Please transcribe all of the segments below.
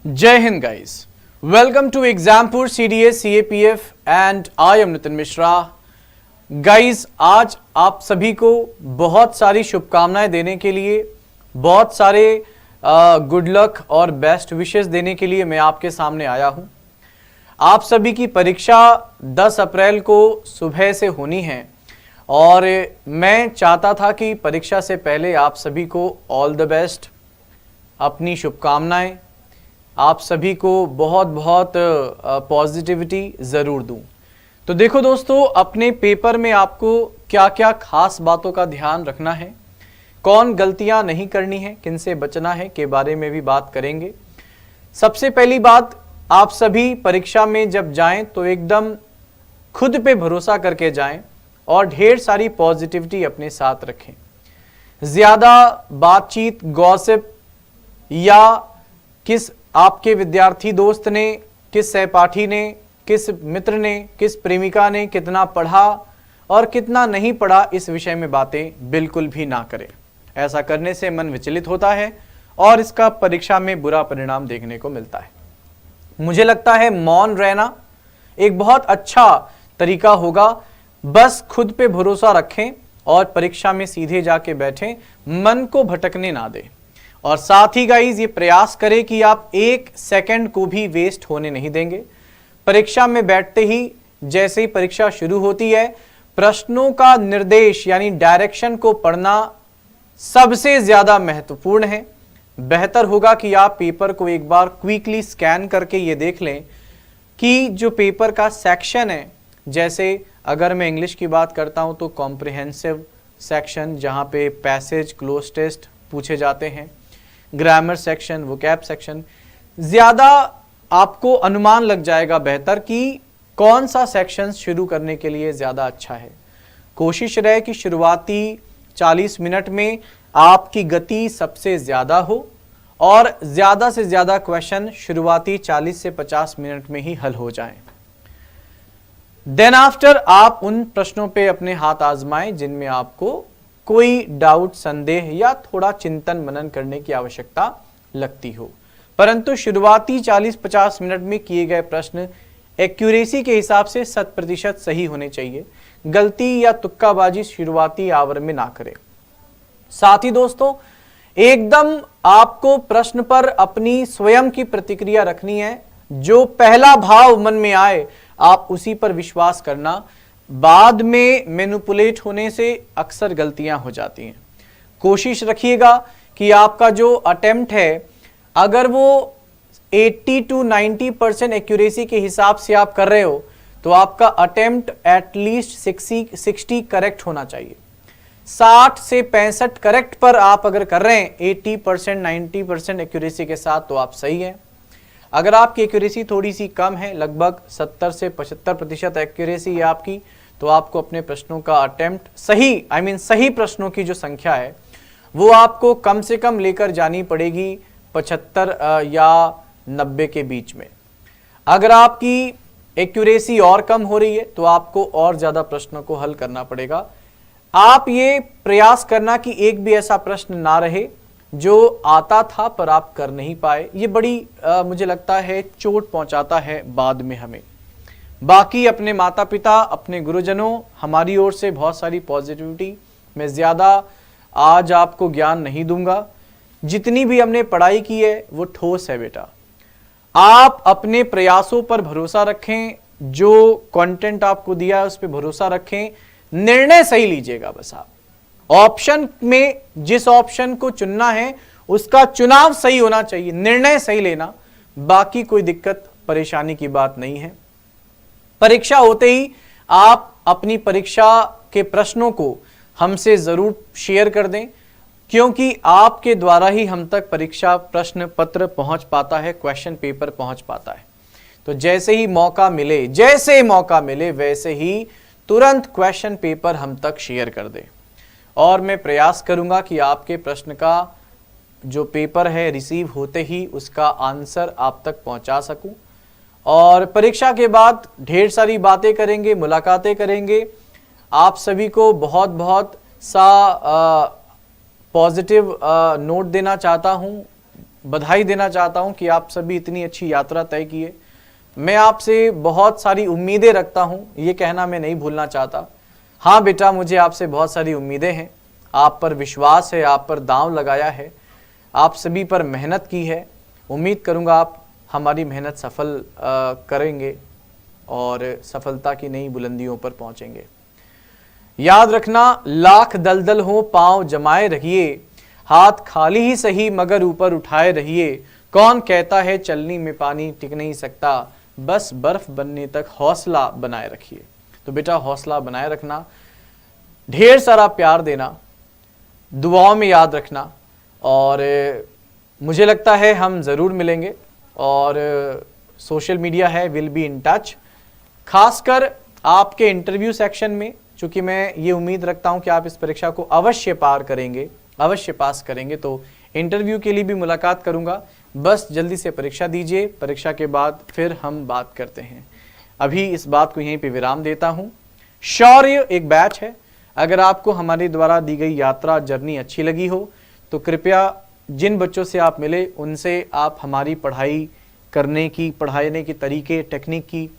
जय Hind guys, welcome to Exampur CDS CAPF and I am Nitin Mishra. Guys, आज आप सभी को बहुत सारी शुभकामनाएं देने के लिए, बहुत सारे गुड लक और बेस्ट विशेस देने के लिए मैं आपके सामने आया हूं। आप सभी की परीक्षा 10 अप्रैल को सुबह से होनी है और मैं चाहता था कि परीक्षा से पहले आप सभी को ऑल द बेस्ट, अपनी शुभकामनाएं, आप सभी को बहुत बहुत पॉजिटिविटी ज़रूर दूं। तो देखो दोस्तों, अपने पेपर में आपको क्या क्या खास बातों का ध्यान रखना है, कौन गलतियां नहीं करनी है, किन से बचना है के बारे में भी बात करेंगे। सबसे पहली बात, आप सभी परीक्षा में जब जाएं तो एकदम खुद पे भरोसा करके जाएं और ढेर सारी पॉजिटिविटी अपने साथ रखें। ज़्यादा बातचीत, गॉसिप या किस आपके विद्यार्थी दोस्त ने, किस सहपाठी ने, किस मित्र ने, किस प्रेमिका ने कितना पढ़ा और कितना नहीं पढ़ा, इस विषय में बातें बिल्कुल भी ना करें। ऐसा करने से मन विचलित होता है और इसका परीक्षा में बुरा परिणाम देखने को मिलता है। मुझे लगता है मौन रहना एक बहुत अच्छा तरीका होगा। बस खुद पे भरोसा रखें और परीक्षा में सीधे जाके बैठें, मन को भटकने ना दें। और साथ ही गाइज, ये प्रयास करें कि आप 1 सेकंड को भी वेस्ट होने नहीं देंगे। परीक्षा में बैठते ही, जैसे ही परीक्षा शुरू होती है, प्रश्नों का निर्देश यानी डायरेक्शन को पढ़ना सबसे ज्यादा महत्वपूर्ण है। बेहतर होगा कि आप पेपर को एक बार क्विकली स्कैन करके ये देख लें कि जो पेपर का सेक्शन है, जैसे अगर मैं इंग्लिश की बात करता हूं तो कॉम्प्रिहेंसिव सेक्शन, जहां पे पैसेज, क्लोज टेस्ट पूछे जाते हैं, ग्रामर सेक्शन, वोकैब सेक्शन, ज़्यादा आपको अनुमान लग जाएगा बेहतर कि कौन सा सेक्शन शुरू करने के लिए ज़्यादा अच्छा है। कोशिश रहे कि शुरुआती 40 मिनट में आपकी गति सबसे ज़्यादा हो और ज़्यादा से ज़्यादा क्वेश्चन शुरुआती 40 से 50 मिनट में ही हल हो जाएं। देन आफ्टर आप उन प्रश्नों पे अपने हाथ आजमाएं जिनमें आपको कोई डाउट, संदेह या थोड़ा चिंतन मनन करने की आवश्यकता लगती हो। परंतु शुरुआती 40-50 मिनट में किए गए प्रश्न एक्यूरेसी के हिसाब से 100% सही होने चाहिए। गलती या तुक्काबाजी शुरुआती आवर में ना करें। साथ ही दोस्तों, एकदम आपको प्रश्न पर अपनी स्वयं की प्रतिक्रिया रखनी है। जो पहला भाव मन में आए आप उसी पर विश्वास करना। बाद में मैनिपुलेट होने से अक्सर गलतियां हो जाती हैं। कोशिश रखिएगा कि आपका जो अटेम्प्ट है, अगर वो 80 to 90% एक्यूरेसी के हिसाब से आप कर रहे हो तो आपका अटेम्प्ट एटलीस्ट 60 करेक्ट होना चाहिए। 60 से 65 करेक्ट पर आप अगर कर रहे हैं 80% 90% एक्यूरेसी के साथ, तो आप सही हैं। अगर आपकी एक्यूरेसी थोड़ी सी कम है, लगभग 70 से 75% एक्यूरेसी है आपकी, तो आपको अपने प्रश्नों का अटेम्प्ट सही प्रश्नों की जो संख्या है वो आपको कम से कम लेकर जानी पड़ेगी 75 या 90 के बीच में। अगर आपकी एक्यूरेसी और कम हो रही है तो आपको और ज्यादा प्रश्नों को हल करना पड़ेगा। आप ये प्रयास करना कि एक भी ऐसा प्रश्न ना रहे जो आता था पर आप कर नहीं पाए। ये बड़ी मुझे लगता है चोट पहुंचाता है बाद में हमें। बाकी अपने माता पिता, अपने गुरुजनों, हमारी ओर से बहुत सारी पॉजिटिविटी। मैं ज़्यादा आज आपको ज्ञान नहीं दूंगा। जितनी भी हमने पढ़ाई की है वो ठोस है बेटा। आप अपने प्रयासों पर भरोसा रखें, जो कंटेंट आपको दिया है उस पर भरोसा रखें, निर्णय सही लीजिएगा। बस आप ऑप्शन में जिस ऑप्शन को चुनना है उसका चुनाव सही होना चाहिए, निर्णय सही लेना। बाकी कोई दिक्कत परेशानी की बात नहीं है। परीक्षा होते ही आप अपनी परीक्षा के प्रश्नों को हमसे जरूर शेयर कर दें, क्योंकि आपके द्वारा ही हम तक परीक्षा प्रश्न पत्र पहुंच पाता है, क्वेश्चन पेपर पहुंच पाता है। तो जैसे ही मौका मिले वैसे ही तुरंत क्वेश्चन पेपर हम तक शेयर कर दें और मैं प्रयास करूंगा कि आपके प्रश्न का जो पेपर है रिसीव होते ही उसका आंसर आप तक पहुंचा सकूं। और परीक्षा के बाद ढेर सारी बातें करेंगे, मुलाकातें करेंगे। आप सभी को बहुत बहुत सा पॉजिटिव नोट देना चाहता हूं। बधाई देना चाहता हूं कि आप सभी इतनी अच्छी यात्रा तय किए। मैं आपसे बहुत सारी उम्मीदें रखता हूं, ये कहना मैं नहीं भूलना चाहता। हाँ बेटा, मुझे आपसे बहुत सारी उम्मीदें हैं, आप पर विश्वास है, आप पर दांव लगाया है, आप सभी पर मेहनत की है। उम्मीद करूंगा आप हमारी मेहनत सफल करेंगे और सफलता की नई बुलंदियों पर पहुंचेंगे। याद रखना, लाख दलदल हो पांव जमाए रहिए, हाथ खाली ही सही मगर ऊपर उठाए रहिए। कौन कहता है चलनी में पानी टिक नहीं सकता, बस बर्फ बनने तक हौसला बनाए रखिए। तो बेटा हौसला बनाए रखना, ढेर सारा प्यार देना, दुआओं में याद रखना, और मुझे लगता है हम ज़रूर मिलेंगे और सोशल मीडिया है, विल बी इन टच। खासकर आपके इंटरव्यू सेक्शन में, चूंकि मैं ये उम्मीद रखता हूं कि आप इस परीक्षा को अवश्य पार करेंगे, अवश्य पास करेंगे, तो इंटरव्यू के लिए भी मुलाकात करूंगा। बस जल्दी से परीक्षा दीजिए, परीक्षा के बाद फिर हम बात करते हैं। अभी इस बात को यहीं पे विराम देता हूं। शौर्य एक बैच है, अगर आपको हमारे द्वारा दी गई यात्रा जर्नी अच्छी लगी हो तो कृपया जिन बच्चों से आप मिले उनसे आप हमारी पढ़ाई करने की, पढ़ाने के तरीके, टेक्निक की,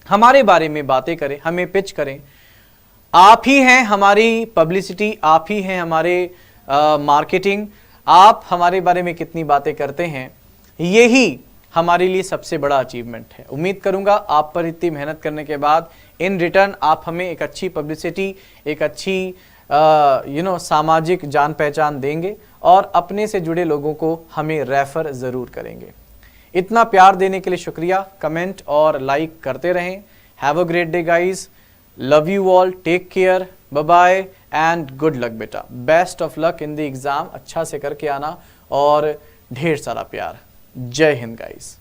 हमारे बारे में बातें करें, हमें पिच करें। आप ही हैं हमारी पब्लिसिटी, आप ही हैं हमारे मार्केटिंग, आप हमारे बारे में कितनी बातें करते हैं, यही हमारे लिए सबसे बड़ा अचीवमेंट है। उम्मीद करूंगा आप पर इतनी मेहनत करने के बाद इन रिटर्न आप हमें एक अच्छी पब्लिसिटी, एक अच्छी सामाजिक जान पहचान देंगे और अपने से जुड़े लोगों को हमें रेफर ज़रूर करेंगे। इतना प्यार देने के लिए शुक्रिया। कमेंट और लाइक करते रहें। Have a great day guys, love you all, take care, bye bye and good luck बेटा। Best of luck in the exam, अच्छा से करके आना और ढेर सारा प्यार। जय हिंद गाइज।